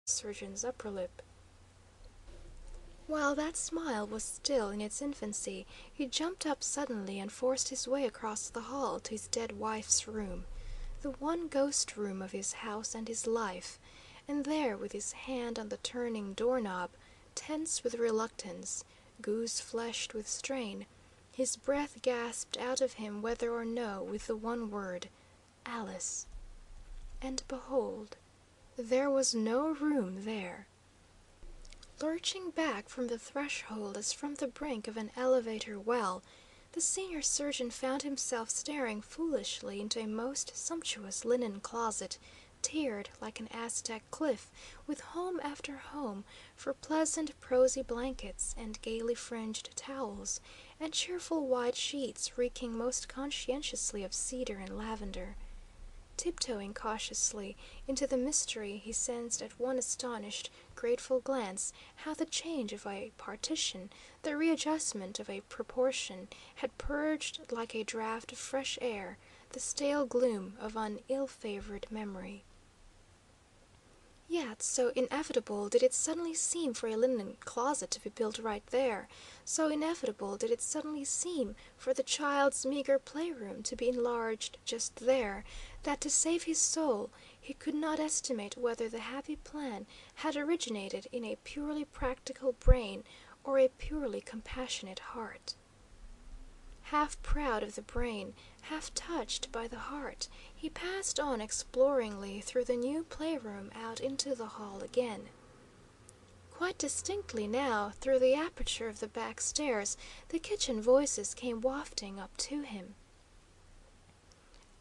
surgeon's upper lip. While that smile was still in its infancy, he jumped up suddenly and forced his way across the hall to his dead wife's room, the one ghost room of his house and his life, and there, with his hand on the turning door-knob, tense with reluctance, goose-fleshed with strain, his breath gasped out of him whether or no with the one word, "Alice." And behold, there was no room there. Lurching back from the threshold as from the brink of an elevator well, the senior surgeon found himself staring foolishly into a most sumptuous linen closet, tiered like an Aztec cliff, with home after home for pleasant prosy blankets and gaily fringed towels, and cheerful white sheets reeking most conscientiously of cedar and lavender. Tiptoeing cautiously into the mystery, he sensed at one astonished, grateful glance how the change of a partition, the readjustment of a proportion, had purged like a draught of fresh air the stale gloom of an ill-favoured memory. Yet so inevitable did it suddenly seem for a linen closet to be built right there, so inevitable did it suddenly seem for the child's meagre playroom to be enlarged just there, that to save his soul he could not estimate whether the happy plan had originated in a purely practical brain or a purely compassionate heart. Half proud of the brain, half touched by the heart, he passed on exploringly through the new playroom out into the hall again. Quite distinctly now, through the aperture of the back stairs, the kitchen voices came wafting up to him.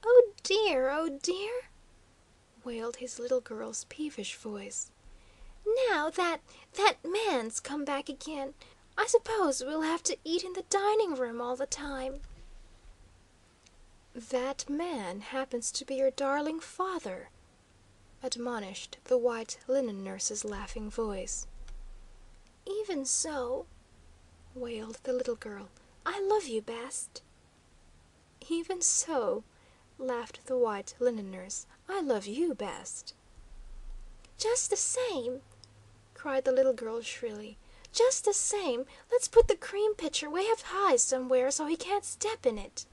"Oh dear, oh dear!" wailed his little girl's peevish voice. "Now that man's come back again. I suppose we'll have to eat in the dining room all the time." "That man happens to be your darling father," admonished the white linen nurse's laughing voice. "Even so," wailed the little girl, "I love you best." "Even so," laughed the white linen nurse, "I love you best." "Just the same," cried the little girl shrilly, "just the same, let's put the cream pitcher way up high somewhere so he can't step in it."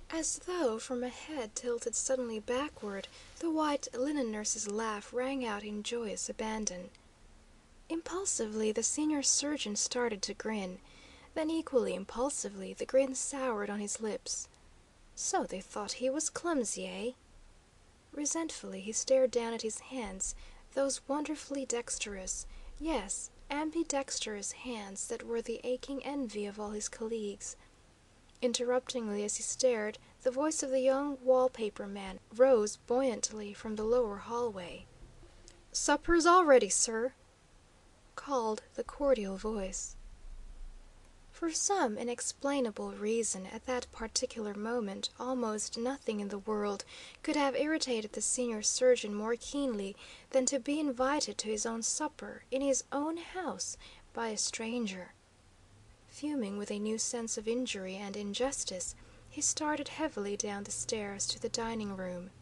As though from a head tilted suddenly backward, the white linen nurse's laugh rang out in joyous abandon. Impulsively the senior surgeon started to grin. Then equally impulsively the grin soured on his lips. So they thought he was clumsy, eh? Resentfully he stared down at his hands, those wonderfully dexterous, yes, ambidextrous hands that were the aching envy of all his colleagues. Interruptingly as he stared, the voice of the young wall-paper man rose buoyantly from the lower hallway. "Supper's all ready, sir," called the cordial voice. For some inexplainable reason, at that particular moment, almost nothing in the world could have irritated the senior surgeon more keenly than to be invited to his own supper, in his own house, by a stranger. Fuming with a new sense of injury and injustice, he started heavily down the stairs to the dining room.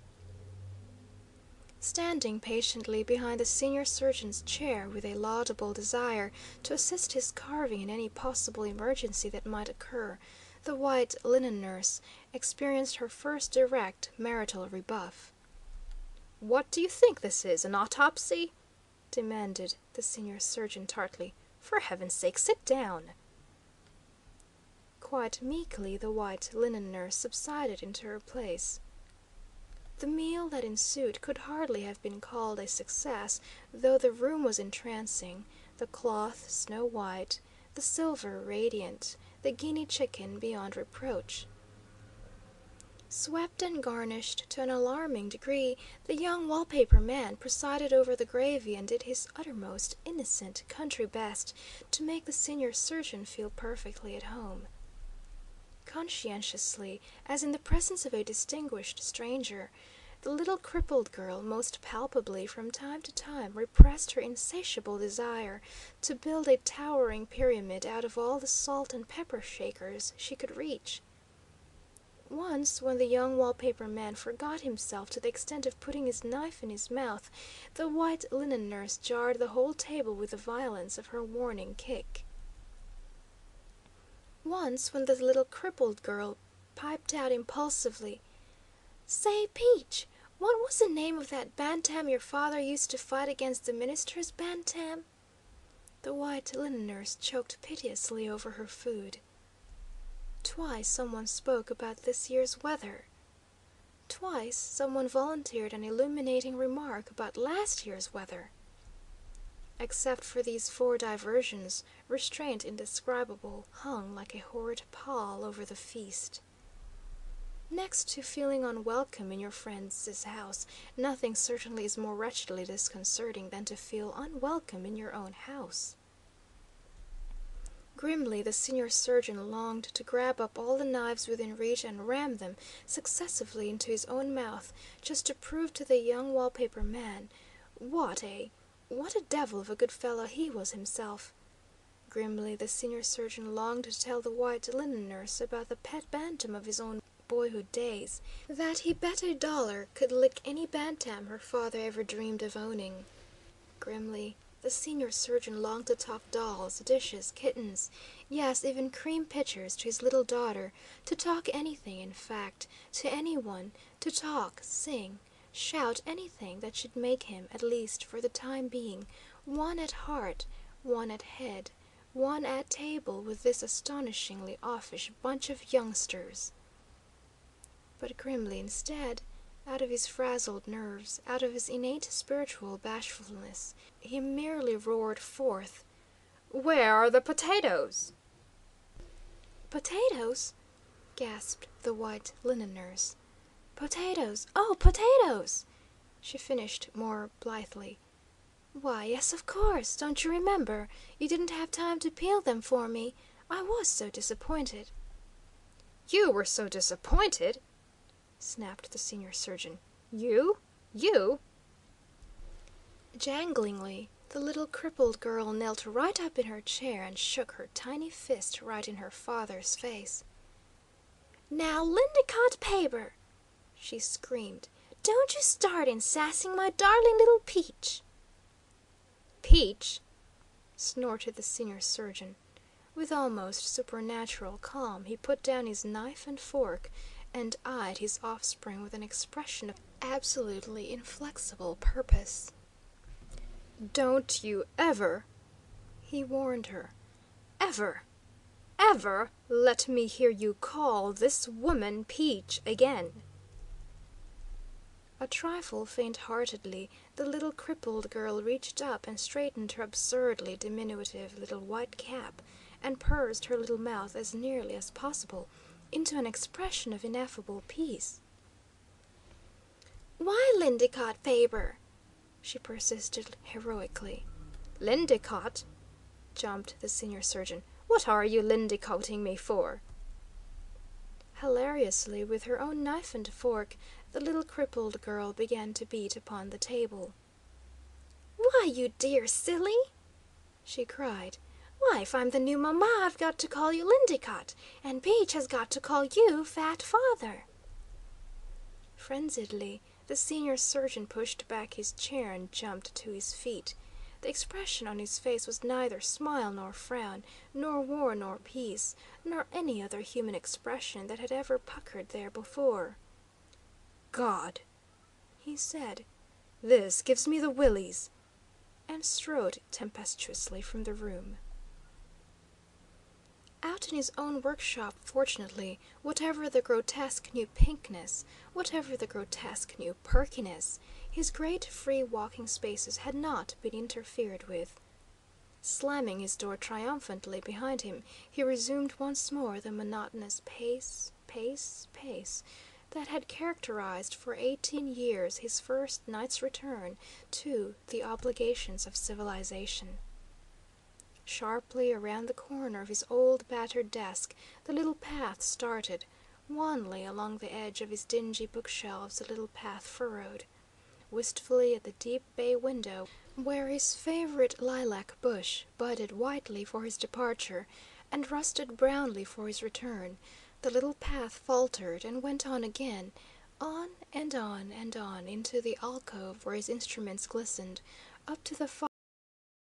Standing patiently behind the senior surgeon's chair with a laudable desire to assist his carving in any possible emergency that might occur, the white linen nurse experienced her first direct marital rebuff. "What do you think this is, an autopsy?" demanded the senior surgeon tartly. "For heaven's sake, sit down." Quite meekly the white linen nurse subsided into her place. The meal that ensued could hardly have been called a success, though the room was entrancing, the cloth snow white, the silver radiant, the guinea chicken beyond reproach. Swept and garnished to an alarming degree, the young wallpaper man presided over the gravy and did his uttermost innocent country best to make the senior surgeon feel perfectly at home. Conscientiously, as in the presence of a distinguished stranger, the little crippled girl most palpably from time to time repressed her insatiable desire to build a towering pyramid out of all the salt and pepper shakers she could reach. Once, when the young wallpaper man forgot himself to the extent of putting his knife in his mouth, the white linen nurse jarred the whole table with the violence of her warning kick. Once, when the little crippled girl piped out impulsively, "Say, Peach, what was the name of that bantam your father used to fight against the minister's bantam?" the white linen nurse choked piteously over her food. Twice someone spoke about this year's weather. Twice someone volunteered an illuminating remark about last year's weather. Except for these four diversions, restraint indescribable hung like a horrid pall over the feast. Next to feeling unwelcome in your friend's house, nothing certainly is more wretchedly disconcerting than to feel unwelcome in your own house. Grimly the senior surgeon longed to grab up all the knives within reach and ram them successively into his own mouth, just to prove to the young wallpaper man what a devil of a good fellow he was himself. Grimly the senior surgeon longed to tell the white linen nurse about the pet bantam of his own boyhood days, that he bet $1 could lick any bantam her father ever dreamed of owning. Grimly the senior surgeon longed to talk dolls, dishes, kittens, yes, even cream pitchers to his little daughter, to talk anything, in fact, to anyone, to talk, sing, shout anything that should make him, at least for the time being, one at heart, one at head, one at table with this astonishingly offish bunch of youngsters. But grimly, instead, out of his frazzled nerves, out of his innate spiritual bashfulness, he merely roared forth, "Where are the potatoes?" "Potatoes?" gasped the white linen nurse. "Potatoes! Oh, potatoes!" she finished more blithely. "Why, yes, of course. Don't you remember? You didn't have time to peel them for me. I was so disappointed." "You were so disappointed?" snapped the senior surgeon. "You? You?" Janglingly, the little crippled girl knelt right up in her chair and shook her tiny fist right in her father's face. "Now, Lindicott Paper," she screamed, "don't you start in sassing my darling little Peach." "Peach?" snorted the senior surgeon. With almost supernatural calm he put down his knife and fork, and eyed his offspring with an expression of absolutely inflexible purpose. "Don't you ever," he warned her, ever let me hear you call this woman Peach again." A trifle faint-heartedly, the little crippled girl reached up and straightened her absurdly diminutive little white cap, and pursed her little mouth as nearly as possible into an expression of ineffable peace. "Why Lindicott Paper?" she persisted heroically. "Lindicott?" jumped the senior surgeon. "What are you lindicoating me for?" Hilariously, with her own knife and fork, the little crippled girl began to beat upon the table. "Why, you dear silly!" she cried. "Why, if I'm the new mamma, I've got to call you Lindicott, and Peach has got to call you Fat Father." Frenziedly, the senior surgeon pushed back his chair and jumped to his feet. The expression on his face was neither smile nor frown, nor war nor peace, nor any other human expression that had ever puckered there before. "God!" he said, "this gives me the willies," and strode tempestuously from the room. Out in his own workshop, fortunately, whatever the grotesque new pinkness, whatever the grotesque new perkiness, his great free walking spaces had not been interfered with. Slamming his door triumphantly behind him, he resumed once more the monotonous pace that had characterized for 18 years his first night's return to the obligations of civilization. Sharply around the corner of his old battered desk the little path started, wanly along the edge of his dingy bookshelves the little path furrowed. Wistfully at the deep bay window, where his favorite lilac bush budded whitely for his departure and rusted brownly for his return, The little path faltered and went on again, on and on and on into the alcove where his instruments glistened, up to the